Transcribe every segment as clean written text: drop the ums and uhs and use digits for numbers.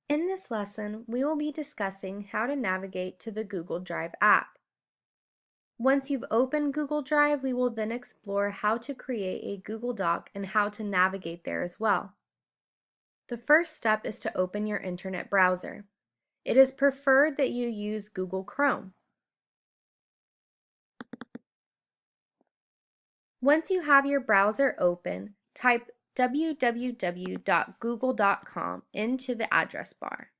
In this lesson, we will be discussing how to navigate to the Google Drive app. Once you've opened Google Drive, we will then explore how to create a Google Doc and how to navigate there as well. The first step is to open your internet browser. It is preferred that you use Google Chrome. Once you have your browser open, type www.google.com into the address bar.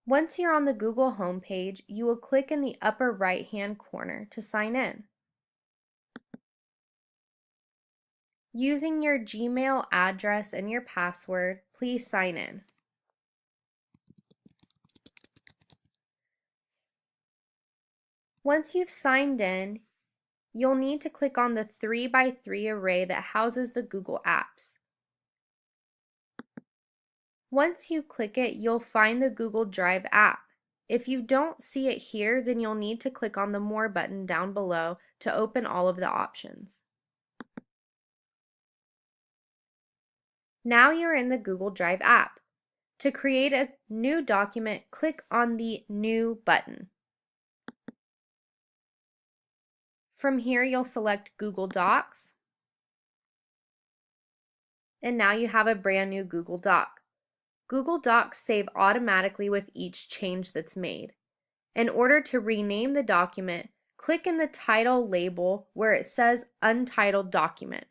Once you're on the Google homepage, you will click in the upper right-hand corner to sign in. Using your Gmail address and your password, please sign in. Once you've signed in, you'll need to click on the 3x3 array that houses the Google apps. Once you click it, you'll find the Google Drive app. If you don't see it here, then you'll need to click on the More button down below to open all of the options. Now you're in the Google Drive app. To create a new document, click on the New button. From here, you'll select Google Docs, and now you have a brand new Google Doc. Google Docs save automatically with each change that's made. In order to rename the document, click in the title label where it says Untitled Document.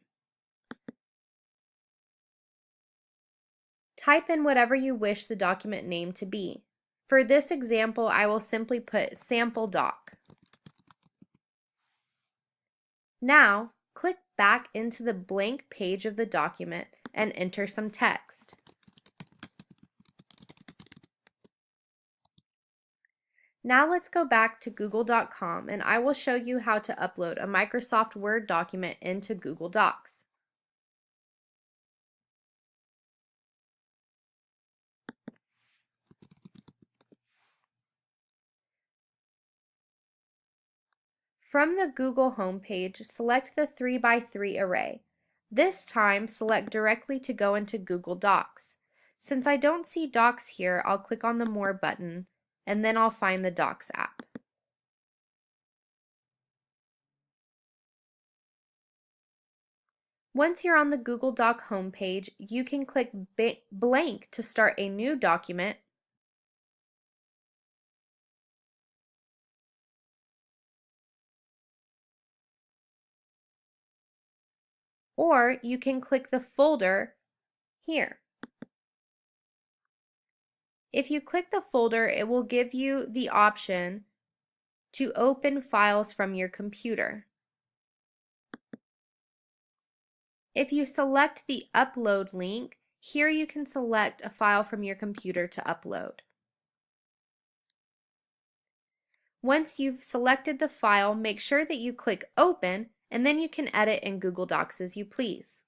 Type in whatever you wish the document name to be. For this example, I will simply put Sample Doc. Now, click back into the blank page of the document and enter some text. Now let's go back to google.com and I will show you how to upload a Microsoft Word document into Google Docs. From the Google homepage, select the 3x3 array. This time, select directly to go into Google Docs. Since I don't see Docs here, I'll click on the More button, and then I'll find the Docs app. Once you're on the Google Doc homepage, you can click blank to start a new document, or you can click the folder here. If you click the folder, it will give you the option to open files from your computer. If you select the upload link, here you can select a file from your computer to upload. Once you've selected the file, make sure that you click Open, and then you can edit in Google Docs as you please.